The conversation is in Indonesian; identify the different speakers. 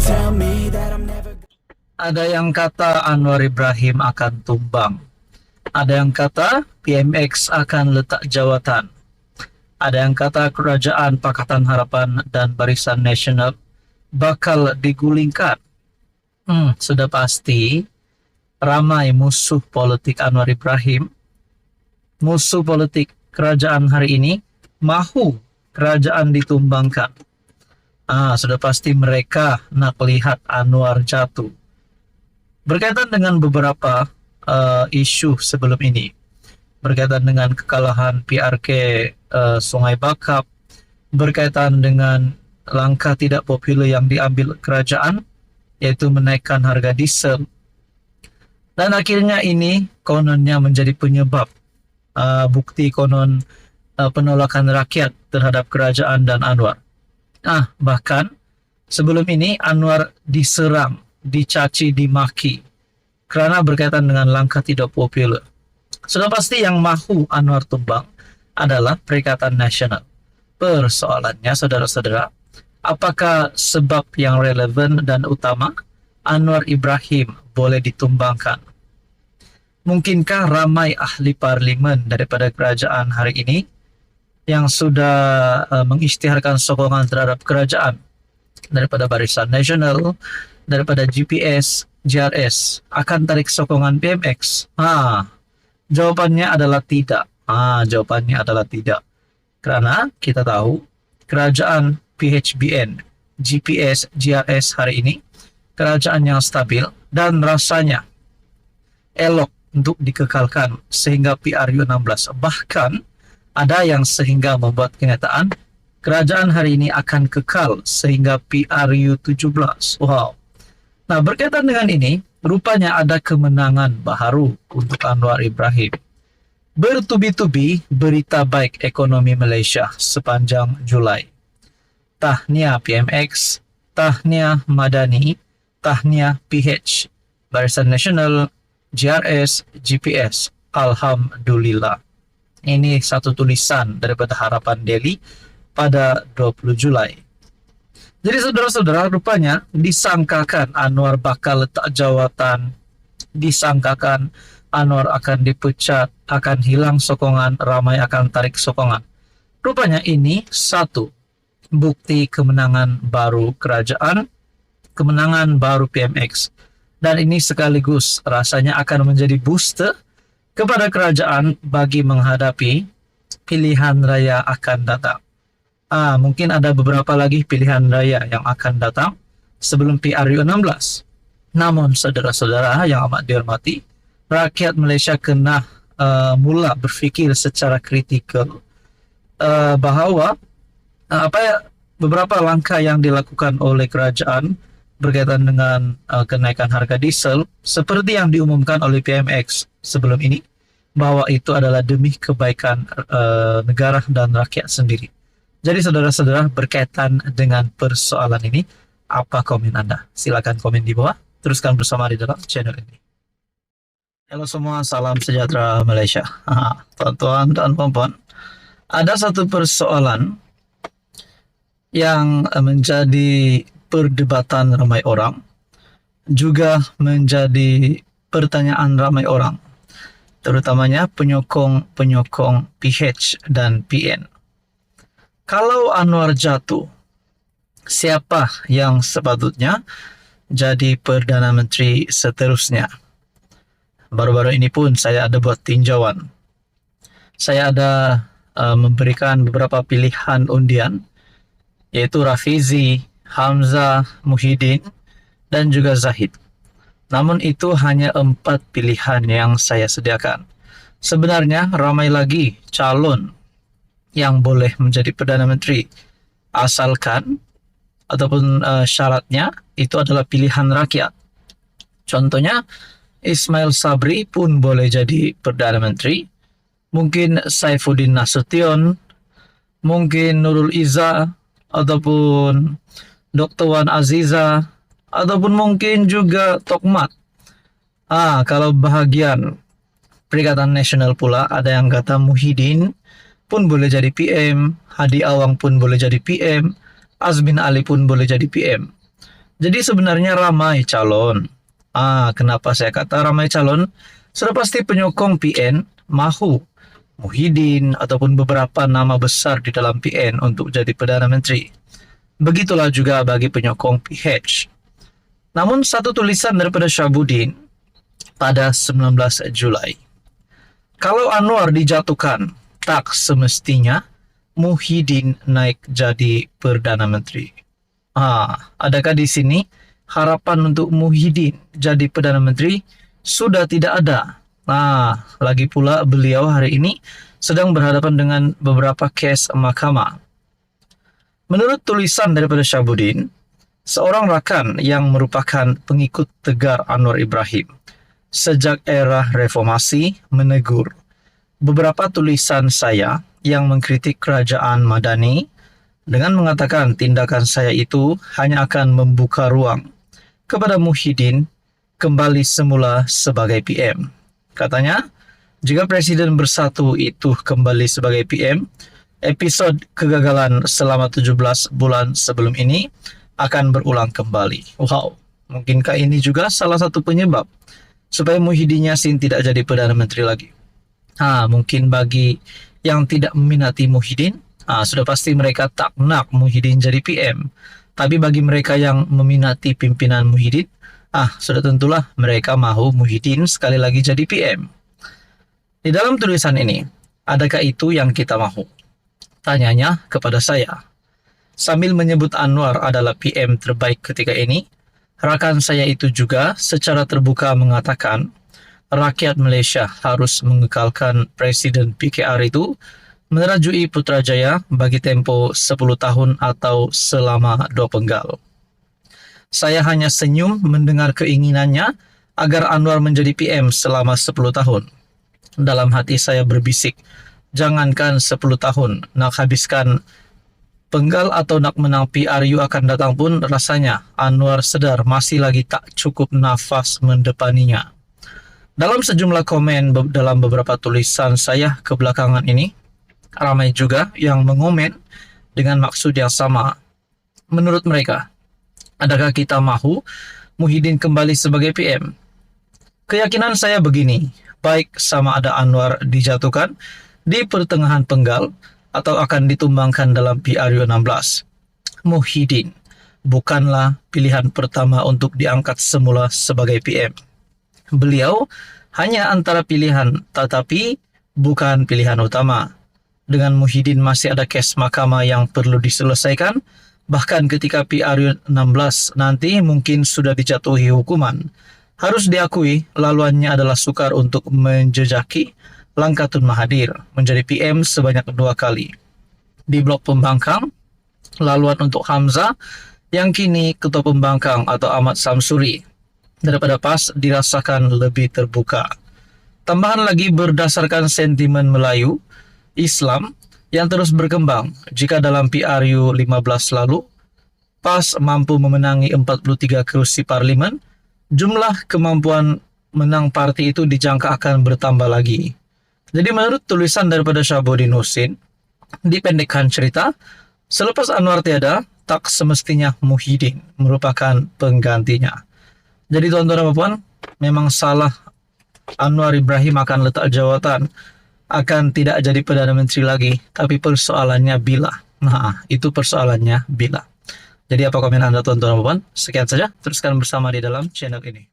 Speaker 1: tell me that I'm never.
Speaker 2: Ada yang kata Anwar Ibrahim akan tumbang. Ada yang kata PMX akan letak jawatan. Ada yang kata kerajaan Pakatan Harapan dan Barisan Nasional bakal digulingkan. Sudah pasti ramai musuh politik Anwar Ibrahim, musuh politik kerajaan hari ini mahu kerajaan ditumbangkan. Sudah pasti mereka nak lihat Anwar jatuh. Berkaitan dengan beberapa isu sebelum ini, berkaitan dengan kekalahan PRK Sungai Bakap, berkaitan dengan langkah tidak populer yang diambil kerajaan, yaitu menaikkan harga diesel, dan akhirnya ini kononnya menjadi penyebab bukti konon penolakan rakyat terhadap kerajaan dan Anwar. Bahkan sebelum ini Anwar diserang, dicaci, dimaki karena berkaitan dengan langkah tidak populer. Sudah pasti yang mahu Anwar tumbang adalah Perikatan Nasional. Persoalannya, saudara-saudara, apakah sebab yang relevan dan utama Anwar Ibrahim boleh ditumbangkan? Mungkinkah ramai ahli parlimen daripada kerajaan hari ini yang sudah mengisytiharkan sokongan terhadap kerajaan, daripada Barisan Nasional, daripada GPS, JRS, akan tarik sokongan PMX? Jawabannya adalah tidak. Jawabannya adalah tidak. Karena kita tahu kerajaan PHBN, GPS, JRS hari ini kerajaan yang stabil dan rasanya elok untuk dikekalkan sehingga PRU16. Bahkan ada yang sehingga membuat kenyataan kerajaan hari ini akan kekal sehingga PRU17. Wow. Nah, berkaitan dengan ini, rupanya ada kemenangan baharu untuk Anwar Ibrahim. Bertubi-tubi berita baik ekonomi Malaysia sepanjang Julai. Tahniah PMX, tahniah Madani, tahniah PH, Barisan Nasional, JRS, GPS. Alhamdulillah. Ini satu tulisan daripada Harapan Daily pada 20 Julai. Jadi saudara-saudara, rupanya disangkakan Anwar bakal letak jawatan, disangkakan Anwar akan dipecat, akan hilang sokongan, ramai akan tarik sokongan. Rupanya ini satu bukti kemenangan baru kerajaan, kemenangan baru PMX. Dan ini sekaligus rasanya akan menjadi booster kepada kerajaan bagi menghadapi pilihan raya akan datang. Mungkin ada beberapa lagi pilihan raya yang akan datang sebelum PRU16. Namun saudara-saudara yang amat dihormati, rakyat Malaysia kena mula berfikir secara kritikal bahawa beberapa langkah yang dilakukan oleh kerajaan berkaitan dengan kenaikan harga diesel seperti yang diumumkan oleh PMX sebelum ini, bahwa itu adalah demi kebaikan negara dan rakyat sendiri. Jadi saudara-saudara, berkaitan dengan persoalan ini, apa komen Anda? Silakan komen di bawah, teruskan bersama di dalam channel ini. Halo semua, salam sejahtera Malaysia. Tuan-tuan dan puan-puan, ada satu persoalan yang menjadi perdebatan ramai orang, juga menjadi pertanyaan ramai orang, terutamanya penyokong PH dan PN. Kalau Anwar jatuh, siapa yang sepatutnya jadi Perdana Menteri seterusnya? Baru-baru ini pun saya ada buat tinjauan. Saya ada memberikan beberapa pilihan undian, yaitu Rafizi, Hamzah, Muhyiddin, dan juga Zahid. Namun itu hanya 4 pilihan yang saya sediakan. Sebenarnya ramai lagi calon yang boleh menjadi Perdana Menteri, asalkan ataupun syaratnya itu adalah pilihan rakyat. Contohnya Ismail Sabri pun boleh jadi Perdana Menteri, mungkin Saifuddin Nasution, mungkin Nurul Izzah, ataupun Dr. Wan Aziza, ataupun mungkin juga Tokmat. Kalau bahagian Perikatan Nasional pula, ada yang kata Muhyiddin pun boleh jadi PM, Hadi Awang pun boleh jadi PM, Azmin Ali pun boleh jadi PM. Jadi sebenarnya ramai calon. Kenapa saya kata ramai calon? Sudah pasti penyokong PN mahu Muhyiddin ataupun beberapa nama besar di dalam PN untuk jadi Perdana Menteri. Begitulah juga bagi penyokong PH. Namun satu tulisan daripada Syahabuddin pada 19 Julai. Kalau Anwar dijatuhkan, tak semestinya Muhyiddin naik jadi Perdana Menteri. Adakah di sini harapan untuk Muhyiddin jadi Perdana Menteri sudah tidak ada? Lagi pula beliau hari ini sedang berhadapan dengan beberapa kes mahkamah. Menurut tulisan daripada Syahabuddin, seorang rakan yang merupakan pengikut tegar Anwar Ibrahim sejak era reformasi menegur beberapa tulisan saya yang mengkritik kerajaan Madani dengan mengatakan tindakan saya itu hanya akan membuka ruang kepada Muhyiddin kembali semula sebagai PM. Katanya, jika Presiden Bersatu itu kembali sebagai PM, episod kegagalan selama 17 bulan sebelum ini akan berulang kembali. Wow, mungkinkah ini juga salah satu penyebab supaya Muhyiddin Yassin tidak jadi Perdana Menteri lagi? Mungkin bagi yang tidak meminati Muhyiddin, sudah pasti mereka tak nak Muhyiddin jadi PM. Tapi bagi mereka yang meminati pimpinan Muhyiddin, sudah tentulah mereka mahu Muhyiddin sekali lagi jadi PM. Di dalam tulisan ini, adakah itu yang kita mahu? Tanyanya kepada saya. Sambil menyebut Anwar adalah PM terbaik ketika ini, rakan saya itu juga secara terbuka mengatakan rakyat Malaysia harus mengekalkan Presiden PKR itu menerajui Putrajaya bagi tempo 10 tahun atau selama 2 penggal. Saya hanya senyum mendengar keinginannya agar Anwar menjadi PM selama 10 tahun. Dalam hati saya berbisik, jangankan 10 tahun, nak habiskan penggal atau nak menang PRU akan datang pun rasanya Anwar sedar masih lagi tak cukup nafas mendepaninya. Dalam sejumlah komen dalam beberapa tulisan saya kebelakangan ini, ramai juga yang mengomen dengan maksud yang sama. Menurut mereka, adakah kita mahu Muhyiddin kembali sebagai PM? Keyakinan saya begini, baik sama ada Anwar dijatuhkan di pertengahan penggal atau akan ditumbangkan dalam PRU 16. Muhyiddin bukanlah pilihan pertama untuk diangkat semula sebagai PM. Beliau hanya antara pilihan, tetapi bukan pilihan utama. Dengan Muhyiddin masih ada kes mahkamah yang perlu diselesaikan, bahkan ketika PRU 16 nanti mungkin sudah dijatuhi hukuman. Harus diakui, laluannya adalah sukar untuk menjejaki langkah Tun Mahathir menjadi PM sebanyak 2 kali. Di blok pembangkang, laluan untuk Hamzah yang kini Ketua Pembangkang atau Ahmad Samsuri daripada PAS dirasakan lebih terbuka. Tambahan lagi berdasarkan sentimen Melayu, Islam yang terus berkembang. Jika dalam PRU 15 lalu, PAS mampu memenangi 43 kursi parlimen, jumlah kemampuan menang parti itu dijangka akan bertambah lagi. Jadi menurut tulisan daripada Syahabuddin Husin, dipendekkan cerita, selepas Anwar tiada, tak semestinya Muhyiddin merupakan penggantinya. Jadi tuan-tuan dan puan, memang salah Anwar Ibrahim akan letak jawatan, akan tidak jadi Perdana Menteri lagi, tapi persoalannya bila. Itu persoalannya bila. Jadi apa komen Anda tuan-tuan dan puan? Sekian saja, teruskan bersama di dalam channel ini.